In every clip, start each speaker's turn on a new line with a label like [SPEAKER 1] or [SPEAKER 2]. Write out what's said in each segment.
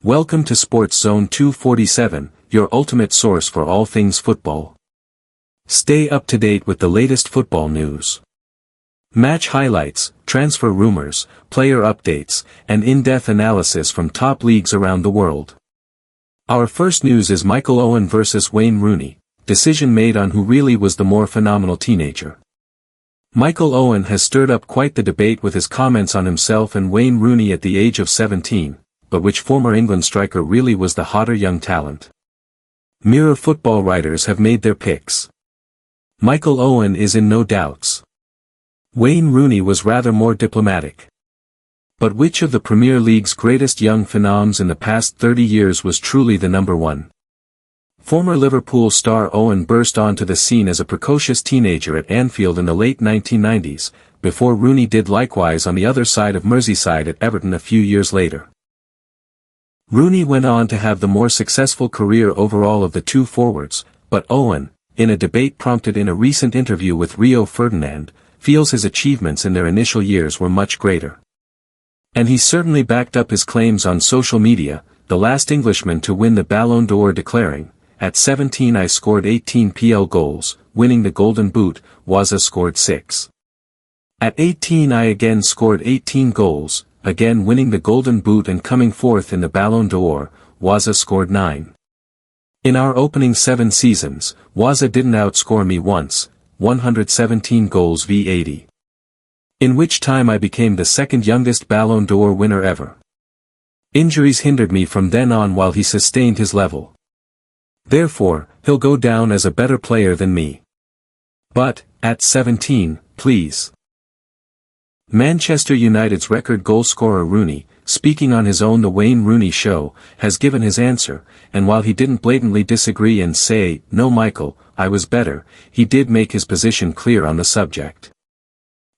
[SPEAKER 1] Welcome to Sports Zone 247, your ultimate source for all things football. Stay up to date with the latest football news. Match highlights, transfer rumors, player updates, and in-depth analysis from top leagues around the world. Our first news is Michael Owen vs Wayne Rooney, decision made on who really was the more phenomenal teenager. Michael Owen has stirred up quite the debate with his comments on himself and Wayne Rooney at the age of 17, but which former England striker really was the hotter young talent? Mirror football writers have made their picks. Michael Owen is in no doubts. Wayne Rooney was rather more diplomatic. But which of the Premier League's greatest young phenoms in the past 30 years was truly the number one? Former Liverpool star Owen burst onto the scene as a precocious teenager at Anfield in the late 1990s, before Rooney did likewise on the other side of Merseyside at Everton a few years later. Rooney went on to have the more successful career overall of the two forwards, but Owen, in a debate prompted in a recent interview with Rio Ferdinand, feels his achievements in their initial years were much greater. And he certainly backed up his claims on social media, the last Englishman to win the Ballon d'Or declaring, "At 17 I scored 18 PL goals, winning the Golden Boot, Waza scored 6. At 18 I again scored 18 goals, again winning the Golden Boot and coming fourth in the Ballon d'Or, Waza scored 9. In our opening 7 seasons, Waza didn't outscore me once, 117 goals v 80. In which time I became the second youngest Ballon d'Or winner ever. Injuries hindered me from then on while he sustained his level. Therefore, he'll go down as a better player than me. But, at 17, please." Manchester United's record goalscorer Rooney, speaking on his own The Wayne Rooney Show, has given his answer, and while he didn't blatantly disagree and say, "No Michael, I was better," he did make his position clear on the subject.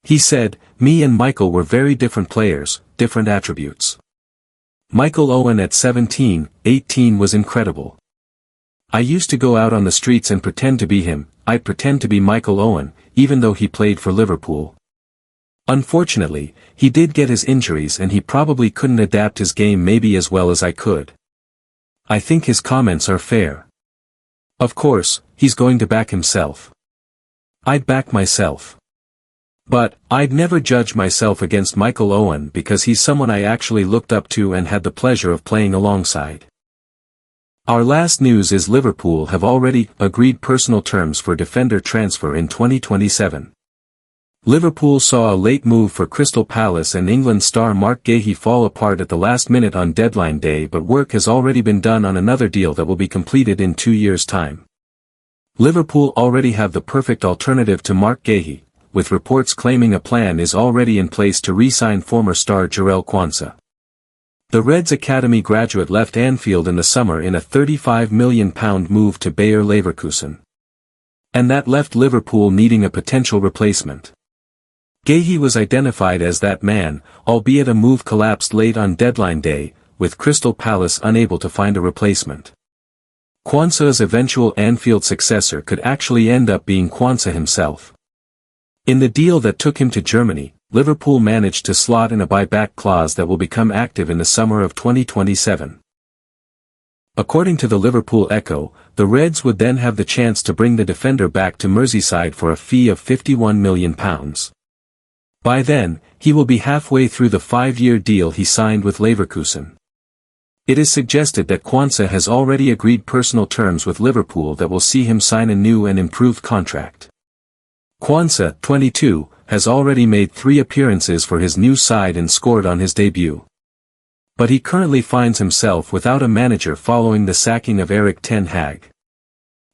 [SPEAKER 1] He said, "Me and Michael were very different players, different attributes. Michael Owen at 17, 18 was incredible. I used to go out on the streets and pretend to be him, I'd pretend to be Michael Owen, even though he played for Liverpool. Unfortunately, he did get his injuries and he probably couldn't adapt his game maybe as well as I could. I think his comments are fair. Of course, he's going to back himself. I'd back myself. But, I'd never judge myself against Michael Owen because he's someone I actually looked up to and had the pleasure of playing alongside." Our last news is Liverpool have already agreed personal terms for defender transfer in 2027. Liverpool saw a late move for Crystal Palace and England star Mark Guéhi fall apart at the last minute on deadline day, but work has already been done on another deal that will be completed in 2 years' time. Liverpool already have the perfect alternative to Mark Guéhi, with reports claiming a plan is already in place to re-sign former star Jarell Quansah. The Reds Academy graduate left Anfield in the summer in a £35 million move to Bayer Leverkusen. And that left Liverpool needing a potential replacement. Guéhi was identified as that man, albeit a move collapsed late on deadline day, with Crystal Palace unable to find a replacement. Quansah's eventual Anfield successor could actually end up being Quansah himself. In the deal that took him to Germany, Liverpool managed to slot in a buyback clause that will become active in the summer of 2027. According to the Liverpool Echo, the Reds would then have the chance to bring the defender back to Merseyside for a fee of £51 million. By then, he will be halfway through the 5-year deal he signed with Leverkusen. It is suggested that Quansah has already agreed personal terms with Liverpool that will see him sign a new and improved contract. Quansah, 22, has already made 3 appearances for his new side and scored on his debut. But he currently finds himself without a manager following the sacking of Erik ten Hag.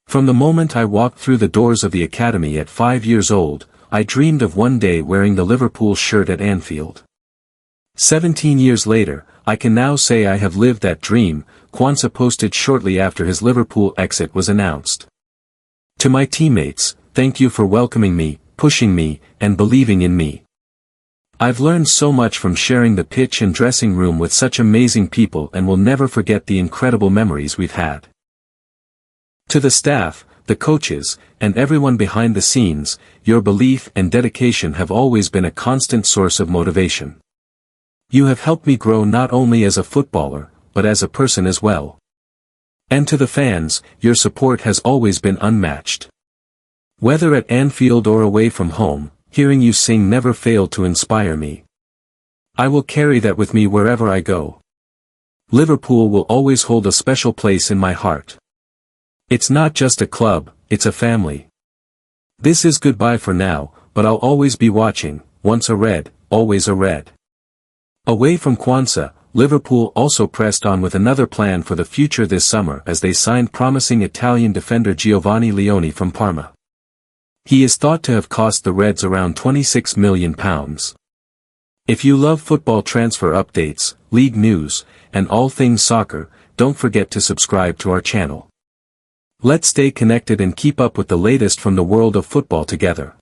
[SPEAKER 1] "From the moment I walked through the doors of the academy at 5 years old, I dreamed of one day wearing the Liverpool shirt at Anfield. 17 years later, I can now say I have lived that dream," Quansah posted shortly after his Liverpool exit was announced. "To my teammates, thank you for welcoming me, pushing me, and believing in me. I've learned so much from sharing the pitch and dressing room with such amazing people and will never forget the incredible memories we've had. To the staff, the coaches, and everyone behind the scenes, your belief and dedication have always been a constant source of motivation. You have helped me grow not only as a footballer, but as a person as well. And to the fans, your support has always been unmatched. Whether at Anfield or away from home, hearing you sing never failed to inspire me. I will carry that with me wherever I go. Liverpool will always hold a special place in my heart. It's not just a club, it's a family. This is goodbye for now, but I'll always be watching, once a Red, always a Red. Away from Kwanzaa, Liverpool also pressed on with another plan for the future this summer as they signed promising Italian defender Giovanni Leone from Parma. He is thought to have cost the Reds around £26 million. If you love football transfer updates, league news, and all things soccer, don't forget to subscribe to our channel. Let's stay connected and keep up with the latest from the world of football together.